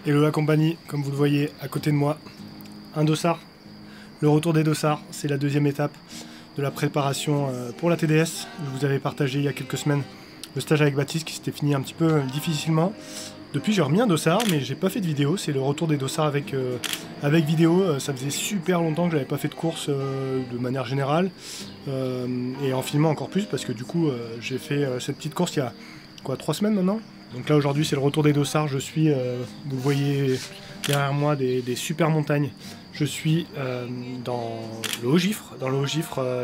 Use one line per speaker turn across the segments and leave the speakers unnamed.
Hello la compagnie, comme vous le voyez à côté de moi, un dossard. Le retour des dossards, c'est la deuxième étape de la préparation pour la TDS. Je vous avais partagé il y a quelques semaines le stage avec Baptiste qui s'était fini un petit peu difficilement. Depuis j'ai remis un dossard mais j'ai pas fait de vidéo, c'est le retour des dossards avec vidéo. Ça faisait super longtemps que j'avais pas fait de course de manière générale et en filmant encore plus parce que du coup j'ai fait cette petite course il y a 3 semaines maintenant. Donc là aujourd'hui c'est le retour des dossards, je suis, vous voyez derrière moi des super montagnes. Je suis dans le Haut-Gifre,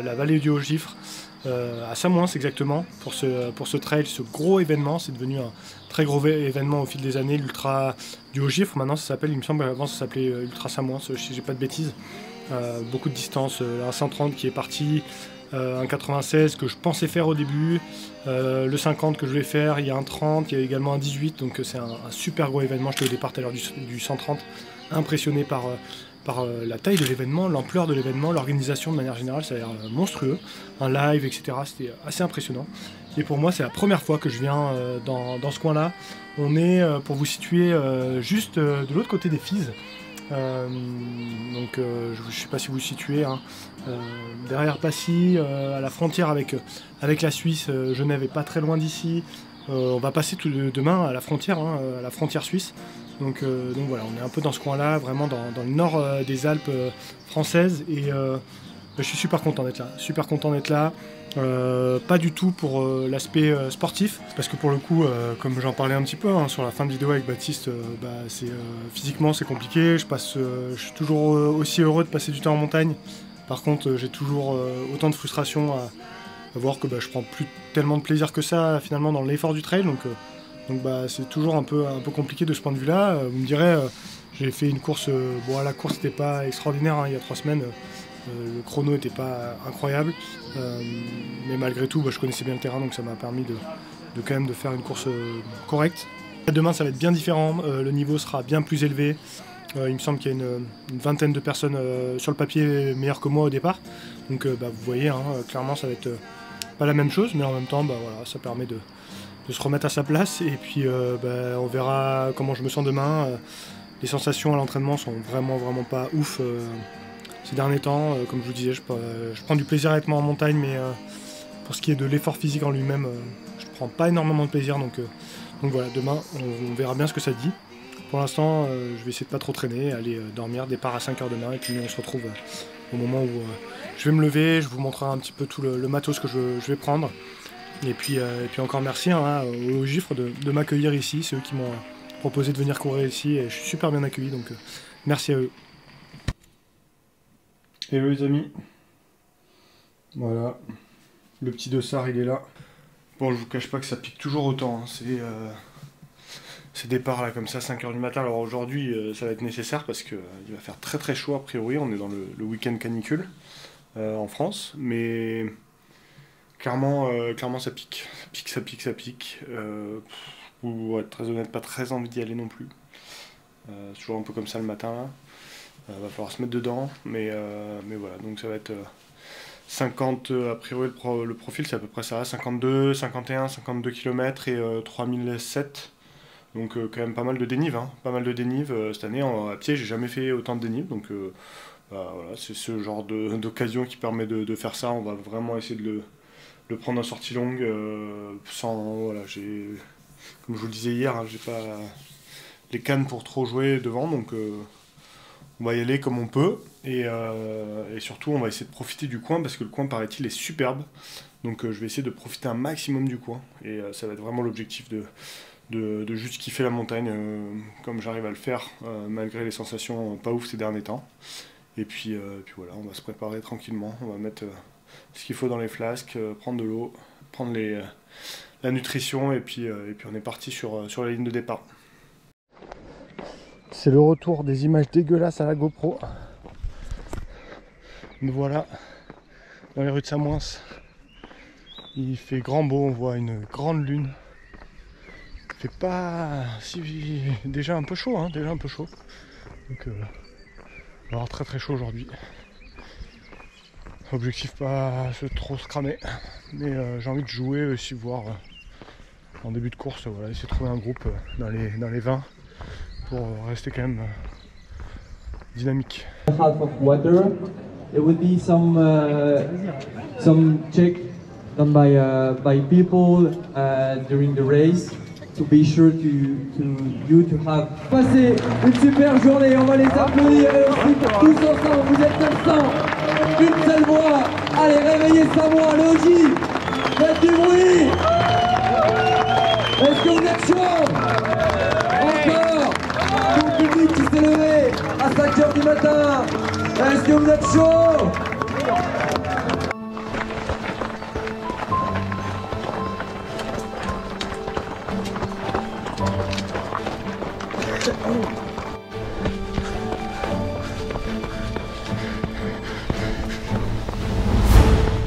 la vallée du Haut-Gifre, à Samoins exactement, pour ce trail, ce gros événement. C'est devenu un très gros événement au fil des années, l'Ultra du Haut-Gifre. Maintenant ça s'appelle, il me semble avant ça s'appelait Ultra Samoins, si j'ai pas de bêtises. Beaucoup de distance, un 130 qui est parti, un 96 que je pensais faire au début, le 50 que je vais faire, il y a un 30, il y a également un 18, donc c'est un super gros événement. J'étais au départ tout à l'heure du 130, impressionné par la taille de l'événement, l'ampleur de l'événement, l'organisation de manière générale, ça a l'air monstrueux, un live, etc. C'était assez impressionnant. Et pour moi, c'est la première fois que je viens dans ce coin-là. On est, pour vous situer, juste de l'autre côté des Fises. Je ne sais pas si vous vous situez, hein, derrière Passy, à la frontière avec la Suisse. Genève est pas très loin d'ici. On va passer demain à la frontière suisse. Donc voilà, on est un peu dans ce coin-là, vraiment dans le nord des Alpes françaises. Et je suis super content d'être là. Pas du tout pour l'aspect sportif, parce que pour le coup, comme j'en parlais un petit peu sur la fin de vidéo avec Baptiste, physiquement c'est compliqué. Je suis toujours aussi heureux de passer du temps en montagne. Par contre, j'ai toujours autant de frustration à voir que je prends plus tellement de plaisir que ça finalement dans l'effort du trail. Donc c'est toujours un peu compliqué de ce point de vue-là. Vous me direz, j'ai fait une course, la course n'était pas extraordinaire il y a 3 semaines. Le chrono n'était pas incroyable, mais malgré tout je connaissais bien le terrain, donc ça m'a permis de quand même de faire une course correcte. Demain ça va être bien différent, le niveau sera bien plus élevé. Il me semble qu'il y a une vingtaine de personnes sur le papier meilleures que moi au départ, donc vous voyez, clairement ça va être pas la même chose, mais en même temps voilà, ça permet de se remettre à sa place, et puis on verra comment je me sens demain. Les sensations à l'entraînement sont vraiment pas ouf ces derniers temps. Comme je vous disais, je prends du plaisir à être en montagne, mais pour ce qui est de l'effort physique en lui-même, je prends pas énormément de plaisir. Donc voilà, demain on verra bien ce que ça dit. Pour l'instant, je vais essayer de pas trop traîner, aller dormir, départ à 5h demain, et puis on se retrouve au moment où je vais me lever, je vous montrerai un petit peu tout le matos que je vais prendre. Et puis encore merci aux Gifres de m'accueillir ici, c'est eux qui m'ont proposé de venir courir ici, et je suis super bien accueilli, donc merci à eux. Hello les amis, voilà, le petit dossard il est là. Bon, je vous cache pas que ça pique toujours autant, ces départs là comme ça 5h du matin. Alors aujourd'hui ça va être nécessaire parce que il va faire très chaud a priori, on est dans le week-end canicule en France, mais clairement ça pique. Pour être très honnête, pas très envie d'y aller non plus. C'est toujours un peu comme ça le matin là. Va falloir se mettre dedans, mais voilà, donc ça va être 50, a priori le profil c'est à peu près ça, 52, 51, 52 km et 3007, donc quand même pas mal de dénive, cette année à pied j'ai jamais fait autant de dénive, donc voilà, c'est ce genre d'occasion qui permet de faire ça. On va vraiment essayer de le prendre en sortie longue, voilà, comme je vous le disais hier, j'ai pas les cannes pour trop jouer devant, donc on va y aller comme on peut, et surtout on va essayer de profiter du coin, parce que le coin paraît-il est superbe, donc je vais essayer de profiter un maximum du coin, et ça va être vraiment l'objectif de juste kiffer la montagne, comme j'arrive à le faire, malgré les sensations pas ouf ces derniers temps. Et puis voilà, on va se préparer tranquillement, on va mettre ce qu'il faut dans les flasques, prendre de l'eau, prendre la nutrition, et puis on est parti sur la ligne de départ. C'est le retour des images dégueulasses à la GoPro. Nous voilà dans les rues de Samoins. Il fait grand beau, on voit une grande lune. Il fait pas déjà un peu chaud, Donc on va avoir très chaud aujourd'hui. Objectif pas trop se cramer, mais j'ai envie de jouer aussi, voir en début de course, voilà, essayer de trouver un groupe dans les 20 pour rester quand même dynamique.
Half of water. It would be some check done by people during the race to be sure to have. Passez une super journée, on va les applaudir et aussi tous ensemble, vous êtes 900, une seule voix, allez réveillez Samoa, Logi, faites du bruit. Est-ce que vous êtes chaud? Encore tout le public qui s'est levé à 5h du matin, est-ce que vous êtes chaud?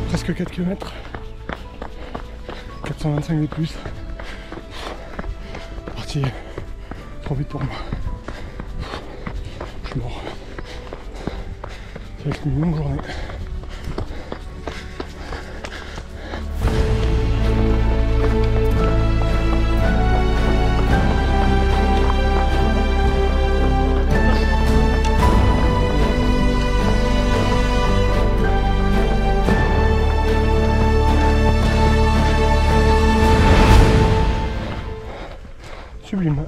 Presque 4 km, 425 de plus. Parti trop vite pour moi. Je suis mort. Ça va être une longue journée. Sublime.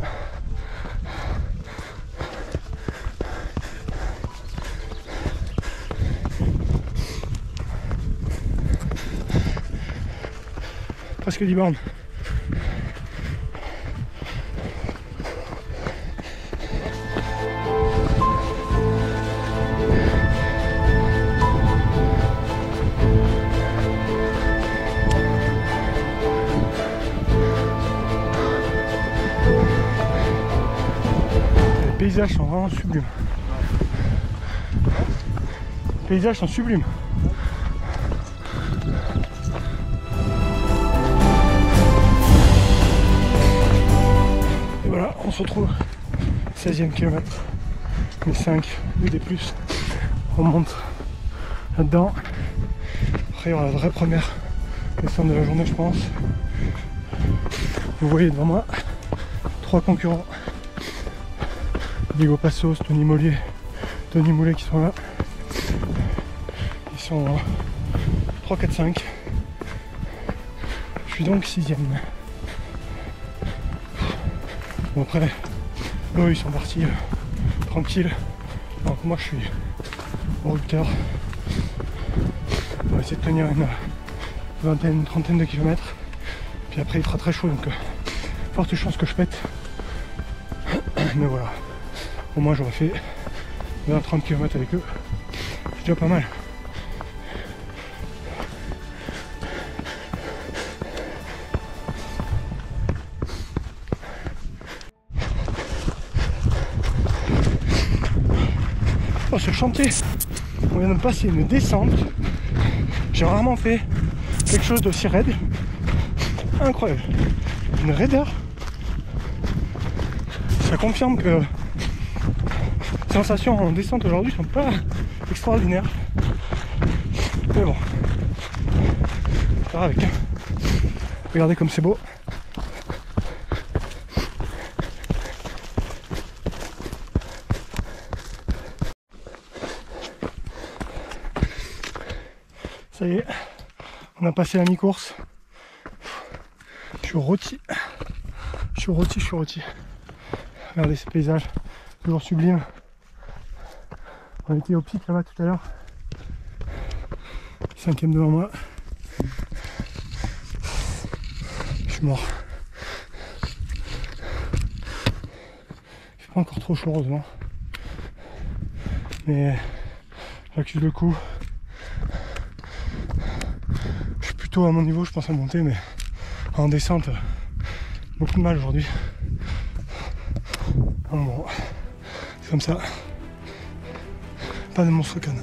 Presque 10 bornes. Les paysages sont vraiment sublimes. Les paysages sont sublimes. Et voilà, on se retrouve 16e kilomètre. Les 5, ou des plus. On monte là-dedans. Après il y aura la vraie première descente de la journée je pense. Vous voyez devant moi 3 concurrents. Diego Passos, Tony Mollier, Tony Moulet qui sont là. Ils sont 3, 4, 5. Je suis donc 6e. Bon après, eux ils sont partis tranquilles. Alors que moi je suis en rupteur. On va essayer de tenir une vingtaine, une trentaine de kilomètres. Puis après il fera très chaud donc forte chance que je pète. Mais voilà. Au moins j'aurais fait 20-30 km avec eux, c'est déjà pas mal. Oh ce chantier, on vient de passer une descente, j'ai rarement fait quelque chose d'aussi raide, incroyable, une raideur, ça confirme que les sensations en descente aujourd'hui sont pas extraordinaires. Mais bon, on verra avec. Regardez comme c'est beau. Ça y est, on a passé la mi-course. Je suis rôti. Je suis rôti. Regardez ces paysages, toujours sublimes. On était au pic là-bas tout à l'heure. 5e devant moi. Je suis mort. Il fait pas encore trop chaud heureusement. Mais j'accuse le coup. Je suis plutôt à mon niveau, je pense à monter, mais en descente, beaucoup de mal aujourd'hui. Bon, c'est comme ça. Pas de monstre canne.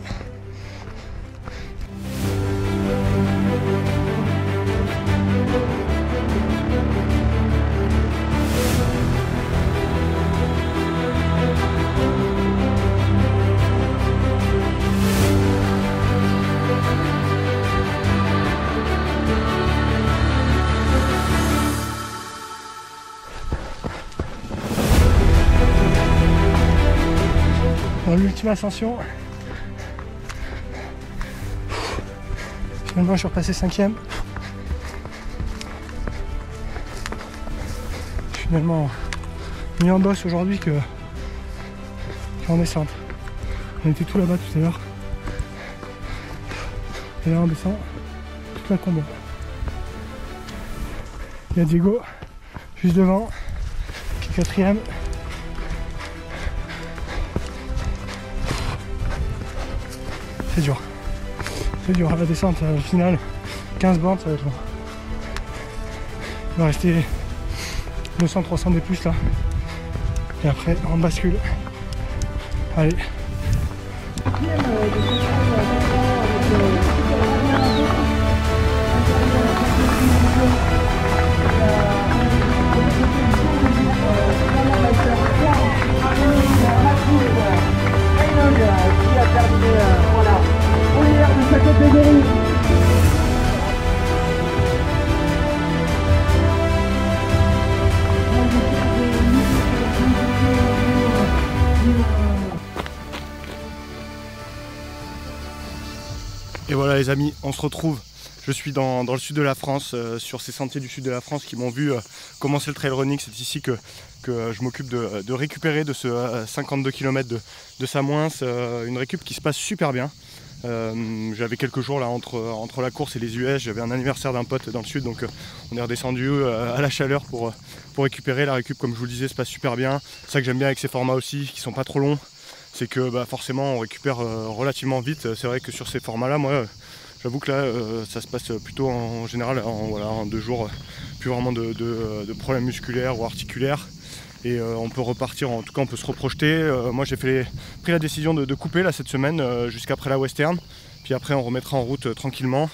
dans l'ultime ascension. Finalement je suis repassé 5ème. Je suis finalement mis en bosse aujourd'hui qu'en descente. On était tout là-bas tout à l'heure. Et là on descend toute la combo. Il y a Diego juste devant, qui est 4ème. C'est dur. C'est dur. La descente au final, 15 bandes, ça va être long. Il va rester 200-300 des plus là. Et après on bascule. Allez.
Qui a terminé voilà, première de sa catégorie.
Et voilà les amis, on se retrouve. Je suis dans le sud de la France, sur ces sentiers du sud de la France qui m'ont vu commencer le trail running. C'est ici que je m'occupe de récupérer de ce 52 km de Samoins, une récup qui se passe super bien. J'avais quelques jours là entre la course et les US, j'avais un anniversaire d'un pote dans le sud, donc on est redescendu à la chaleur pour récupérer. La récup, comme je vous le disais, se passe super bien. C'est ça que j'aime bien avec ces formats aussi, qui sont pas trop longs, c'est que forcément on récupère relativement vite. C'est vrai que sur ces formats là, moi j'avoue que là ça se passe plutôt en général en 2 jours, plus vraiment de problèmes musculaires ou articulaires. Et on peut repartir, en tout cas on peut se reprojeter. Moi j'ai pris la décision de couper là cette semaine jusqu'après la Western. Puis après on remettra en route tranquillement.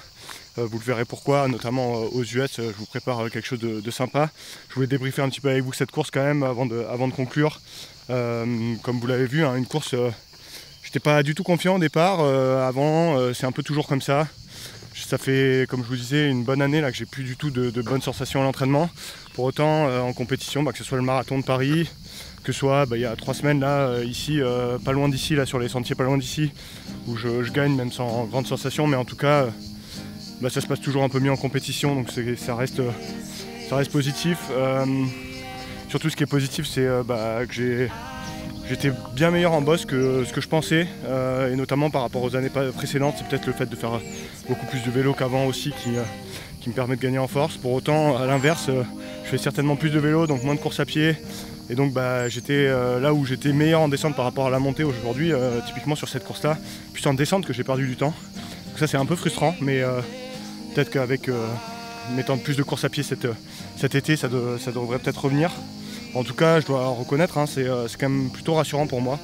Vous le verrez pourquoi, notamment aux US, je vous prépare quelque chose de sympa. Je voulais débriefer un petit peu avec vous cette course quand même avant de conclure. Comme vous l'avez vu, hein, une course, j'étais pas du tout confiant au départ. Avant, c'est un peu toujours comme ça. Ça fait, comme je vous disais, une bonne année là que j'ai plus du tout de bonnes sensations à l'entraînement. Pour autant, en compétition, que ce soit le marathon de Paris, que ce soit il y a 3 semaines là, ici, pas loin d'ici, là sur les sentiers pas loin d'ici, où je gagne même sans grande sensation, mais en tout cas, ça se passe toujours un peu mieux en compétition, donc ça reste positif. Surtout ce qui est positif, c'est que j'étais bien meilleur en boss que ce que je pensais, et notamment par rapport aux années précédentes. C'est peut-être le fait de faire beaucoup plus de vélo qu'avant aussi qui me permet de gagner en force. Pour autant, à l'inverse, je fais certainement plus de vélo, donc moins de course à pied. Et donc j'étais là où j'étais meilleur en descente par rapport à la montée aujourd'hui, typiquement sur cette course-là, plus en descente que j'ai perdu du temps. Donc ça c'est un peu frustrant, mais peut-être qu'avec mettant plus de course à pied cet été, ça devrait peut-être revenir. En tout cas, je dois reconnaître, hein, c'est quand même plutôt rassurant pour moi.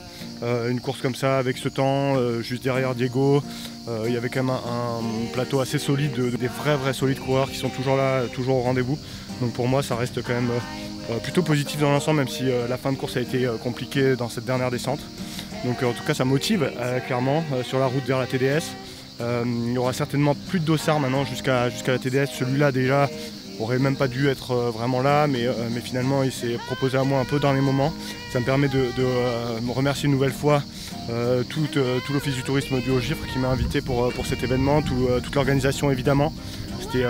Une course comme ça, avec ce temps, juste derrière Diego, il y avait quand même un plateau assez solide, des vrais solides coureurs qui sont toujours là, toujours au rendez-vous. Donc pour moi, ça reste quand même plutôt positif dans l'ensemble, même si la fin de course a été compliquée dans cette dernière descente. Donc en tout cas, ça motive clairement sur la route vers la TDS. Il y aura certainement plus de dossards maintenant jusqu'à la TDS. Celui-là déjà aurait même pas dû être vraiment là, mais finalement il s'est proposé à moi un peu dans les moments. Ça me permet de me remercier une nouvelle fois tout l'office du tourisme du Haut-Gifre qui m'a invité pour cet événement, toute l'organisation évidemment. C'était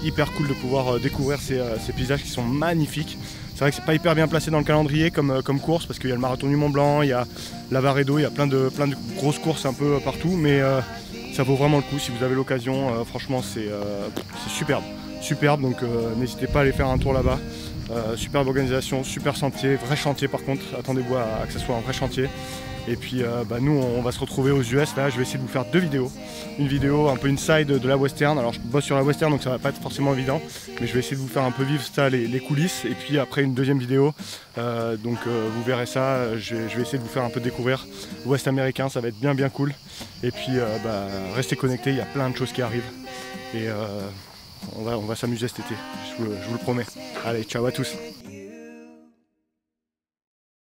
hyper cool de pouvoir découvrir ces paysages qui sont magnifiques. C'est vrai que c'est pas hyper bien placé dans le calendrier comme course, parce qu'il y a le marathon du Mont Blanc, il y a Lavaredo, il y a plein de grosses courses un peu partout, mais ça vaut vraiment le coup si vous avez l'occasion. Franchement c'est superbe, donc n'hésitez pas à aller faire un tour là-bas. Superbe organisation, super sentier, vrai chantier par contre, attendez-vous à que ce soit un vrai chantier. Et puis nous on va se retrouver aux US là, je vais essayer de vous faire 2 vidéos. Une vidéo un peu inside de la Western, alors je bosse sur la Western donc ça va pas être forcément évident, mais je vais essayer de vous faire un peu vivre ça, les coulisses, et puis après une deuxième vidéo, vous verrez ça, je vais essayer de vous faire un peu découvrir l'Ouest américain, ça va être bien cool. Et puis restez connectés, il y a plein de choses qui arrivent, et on va s'amuser cet été, je vous le promets. Allez, ciao à tous.